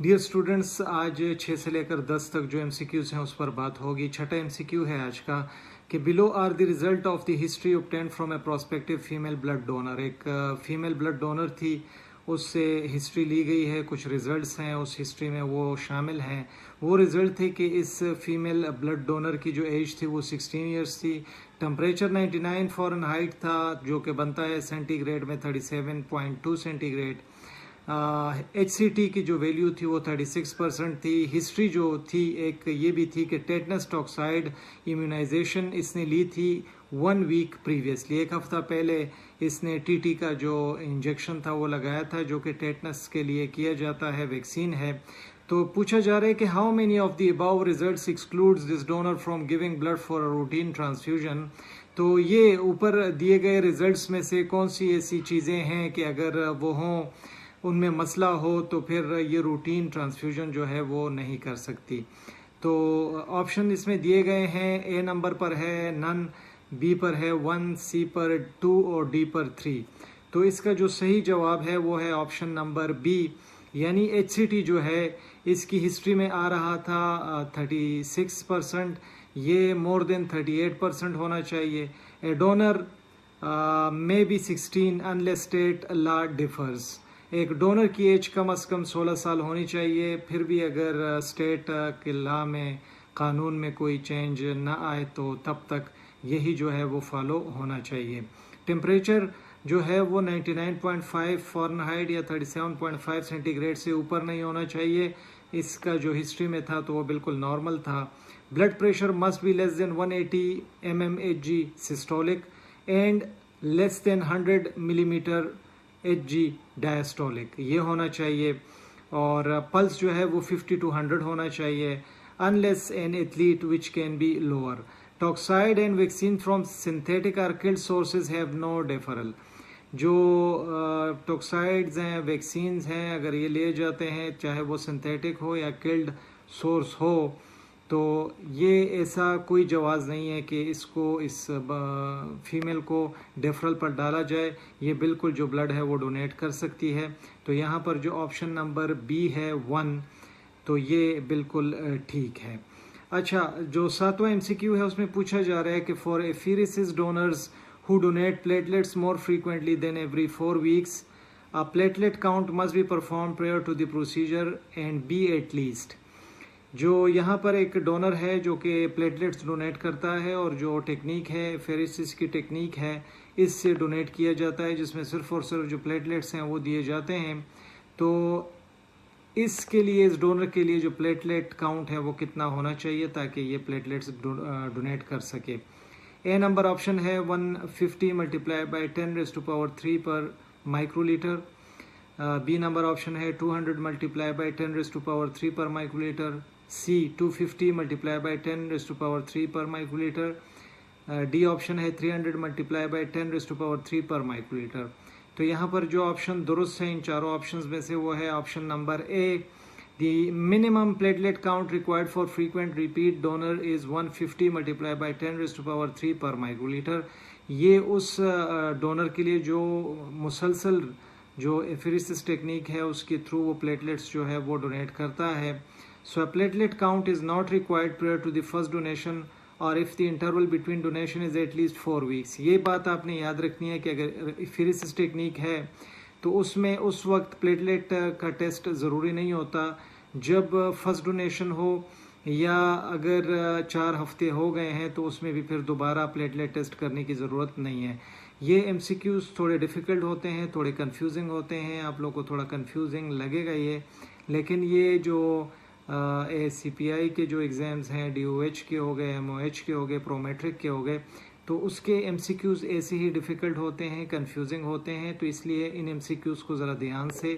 Dear students, आज 6 से लेकर 10 तक जो एमसीक्यूज हैं उस पर बात होगी। छठा एमसीक्यू है आज का कि below are the result of the history obtained from a prospective female blood donor. एक फीमेल ब्लड डोनर थी, उससे हिस्ट्री ली गई है, कुछ रिजल्ट्स हैं उस हिस्ट्री में वो शामिल हैं। वो रिजल्ट थे कि इस फीमेल ब्लड डोनर की जो एज थी वो 16 ईयर्स थी। टेम्परेचर 99 फ़ारेनहाइट था, जो कि बनता है सेंटीग्रेड में 37.2 सेंटीग्रेड। HCT की जो वैल्यू थी वो 36% थी। हिस्ट्री जो थी एक ये भी थी कि टेटनस टॉक्साइड इम्यूनाइजेशन इसने ली थी 1 वीक प्रीवियसली, एक हफ्ता पहले इसने TT का जो इंजेक्शन था वो लगाया था, जो कि टेटनस के लिए किया जाता है, वैक्सीन है। तो पूछा जा रहा है कि how many of the above results excludes this donor from giving blood for a routine transfusion. तो ये ऊपर दिए गए रिजल्ट्स में से कौन सी ऐसी चीज़ें हैं कि अगर वो हों, उनमें मसला हो, तो फिर ये रूटीन ट्रांसफ्यूजन जो है वो नहीं कर सकती। तो ऑप्शन इसमें दिए गए हैं। A नंबर पर है नन, B पर है 1, C पर 2 और D पर 3। तो इसका जो सही जवाब है वो है ऑप्शन नंबर B, यानी HCT जो है इसकी हिस्ट्री में आ रहा था 36%, ये मोर देन 38% होना चाहिए। A donor may be 16 unless state law differs. एक डोनर की एज कम से कम 16 साल होनी चाहिए, फिर भी अगर स्टेट के लॉ में, कानून में कोई चेंज ना आए तो तब तक यही जो है वो फॉलो होना चाहिए। टेम्परेचर जो है वो 99.5 फ़ारेनहाइट या 37.5 सेंटीग्रेड से ऊपर नहीं होना चाहिए। इसका जो हिस्ट्री में था तो वो बिल्कुल नॉर्मल था। Blood pressure must be less than 180 mmHg systolic and less than 100 millimetre HG diastolic, ये होना चाहिए। और पल्स जो है वो 50 to 100 होना चाहिए। Unless an athlete which can be lower. Toxoid and vaccine from synthetic or killed sources have no deferral. जो टॉक्साइड्स हैं, वैक्सीन्स हैं, अगर ये लिए जाते हैं, चाहे वो सिंथेटिक हो या किल्ड सोर्स हो, तो ये ऐसा कोई जवाज़ नहीं है कि इसको, इस फीमेल को डेफरल पर डाला जाए। ये बिल्कुल जो ब्लड है वो डोनेट कर सकती है। तो यहाँ पर जो ऑप्शन नंबर B है 1, तो ये बिल्कुल ठीक है। अच्छा, जो 7वां MCQ है उसमें पूछा जा रहा है कि for apheresis donors who donate platelets more frequently than every 4 weeks a platelet count must be perform prior to the procedure and be at least. जो यहाँ पर एक डोनर है जो कि प्लेटलेट्स डोनेट करता है, और जो टेक्निक है फेरिसिस की टेक्निक है, इससे डोनेट किया जाता है, जिसमें सिर्फ और सिर्फ जो प्लेटलेट्स हैं वो दिए जाते हैं। तो इसके लिए, इस डोनर के लिए जो प्लेटलेट काउंट है वो कितना होना चाहिए ताकि ये प्लेटलेट्स डोनेट कर सके। A नंबर ऑप्शन है 150 मल्टीप्लाई बाई 10⁻³ पर माइक्रोलीटर। B नंबर ऑप्शन है 200 मल्टीप्लाई बाई 10⁻³ पर माइक्रोलीटर। C 250 मल्टीप्लाई बाई 10⁻³ पर माइक्रोलीटर। D ऑप्शन है 300 मल्टीप्लाई बाई 10⁻³ पर माइक्रोलीटर। तो यहाँ पर जो ऑप्शन दुरुस्त है इन चारों ऑप्शंस में से वो है option number A। The minimum platelet count required for frequent repeat donor is 150 multiplied by 10⁻³ per microliter। ये उस डोनर के लिए जो मुसलसल जो एफिरिसिस टेक्निक है उसके थ्रू वो प्लेटलेट्स जो है वो डोनेट करता है। So platelet count is not required prior to the first donation और if the interval between donation is at least 4 weeks. ये बात आपने याद रखनी है कि अगर एफिरिसिस टेक्निक है तो उसमें उस वक्त प्लेटलेट का टेस्ट ज़रूरी नहीं होता जब फर्स्ट डोनेशन हो, या अगर 4 हफ्ते हो गए हैं तो उसमें भी फिर दोबारा प्लेटलेट टेस्ट करने की ज़रूरत नहीं है। ये MCQs थोड़े डिफ़िकल्ट होते हैं, थोड़े कंफ्यूजिंग होते हैं, आप लोग को थोड़ा कंफ्यूजिंग लगेगा ये, लेकिन ये जो ACPI के जो एग्ज़ाम्स हैं, DOH के हो गए, MOH के हो गए, प्रोमेट्रिक के हो गए, तो उसके MCQs ऐसे ही डिफ़िकल्ट होते हैं, कंफ्यूजिंग होते हैं। तो इसलिए इन MCQs को ज़रा ध्यान से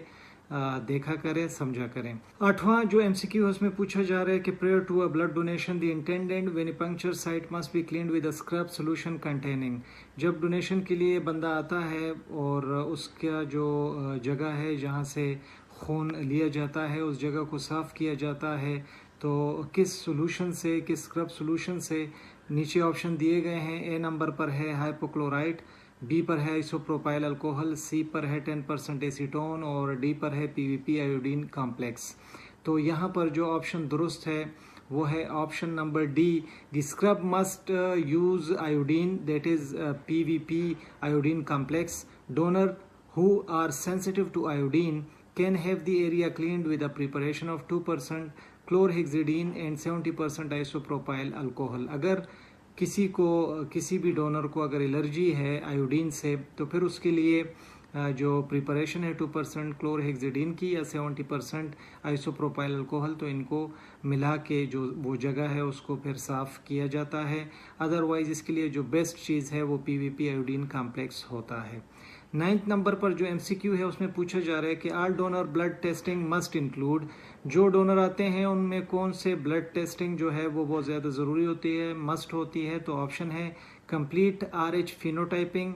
देखा करें, समझा करें। 8वां जो MCQ है उसमें पूछा जा रहा है कि prior to a blood donation the intended venipuncture site must be cleaned with a scrub solution containing. जब डोनेशन के लिए बंदा आता है और उसका जो जगह है जहाँ से खून लिया जाता है उस जगह को साफ़ किया जाता है, तो किस सोल्यूशन से, किस स्क्रब सोल्यूशन से, नीचे ऑप्शन दिए गए हैं। A नंबर पर है हाइपोक्लोराइट, B पर है आइसोप्रोपाइल अल्कोहल, C पर है 10% एसीटोन और D पर है PVP आयोडीन कॉम्प्लेक्स। तो यहाँ पर जो ऑप्शन दुरुस्त है वो है option number D. The scrub must use iodine, that is PVP iodine complex. Donor who are sensitive to iodine can have the area cleaned with a preparation of 2% chlorhexidine and 70% isopropyl alcohol। अगर किसी भी donor को अगर allergy है iodine से तो फिर उसके लिए जो प्रिपरेशन है 2% क्लोरहेक्सिडीन की या 70% आइसोप्रोपाइल अल्कोहल, तो इनको मिला के जो वो जगह है उसको फिर साफ़ किया जाता है। अदरवाइज इसके लिए जो बेस्ट चीज़ है वो PVP आयोडीन कॉम्प्लेक्स होता है। 9th नंबर पर जो MCQ है उसमें पूछा जा रहा है कि all donor blood testing must include. जो डोनर आते हैं उनमें कौन से ब्लड टेस्टिंग जो है वो बहुत ज़्यादा ज़रूरी होती है, मस्ट होती है। तो ऑप्शन है complete RH phenotyping,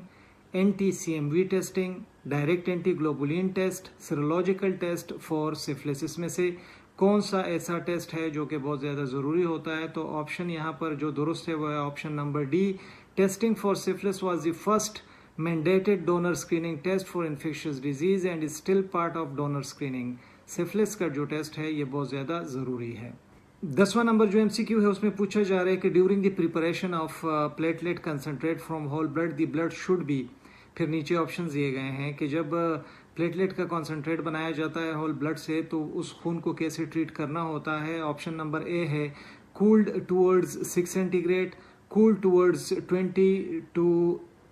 NT-CMV testing, direct antiglobulin test, serological test for syphilis. में से कौन सा ऐसा टेस्ट है जो कि बहुत ज़्यादा ज़रूरी होता है? तो ऑप्शन यहाँ पर जो दुरुस्त है वो है option number D. Testing for syphilis was the first mandated donor screening test for infectious disease and is still part of donor screening। Syphilis का जो टेस्ट है ये बहुत ज़्यादा ज़रूरी है। 10वां नंबर जो MCQ है उसमें पूछा जा रहा है कि during the preparation of platelet concentrate from whole blood the blood should be. फिर नीचे ऑप्शन दिए गए हैं कि जब प्लेटलेट का कॉन्सेंट्रेट बनाया जाता है होल ब्लड से तो उस खून को कैसे ट्रीट करना होता है। ऑप्शन नंबर ए है cooled towards 6 centigrade, cooled towards 20 to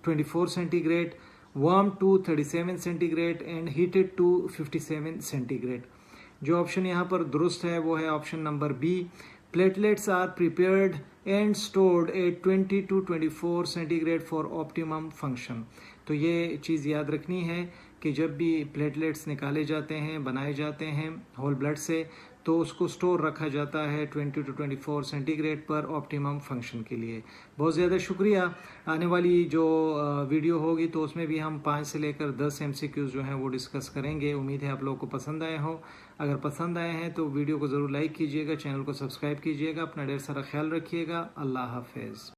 24 centigrade, warm to 37 centigrade and heated to 57 centigrade. जो ऑप्शन यहाँ पर दुरुस्त है वो है option number B. Platelets are prepared and stored at 20 to 24 centigrade for optimum function. तो ये चीज़ याद रखनी है कि जब भी प्लेटलेट्स निकाले जाते हैं, बनाए जाते हैं होल ब्लड से, तो उसको स्टोर रखा जाता है 20 to 24 सेंटीग्रेड पर ऑप्टिमम फंक्शन के लिए। बहुत ज़्यादा शुक्रिया। आने वाली जो वीडियो होगी तो उसमें भी हम 5 से लेकर 10 MCQs जो हैं वो डिस्कस करेंगे। उम्मीद है आप लोगों को पसंद आए हों। अगर पसंद आए हैं तो वीडियो को ज़रूर लाइक कीजिएगा, चैनल को सब्सक्राइब कीजिएगा। अपना ढेर सारा ख्याल रखिएगा। अल्लाह हाफिज़।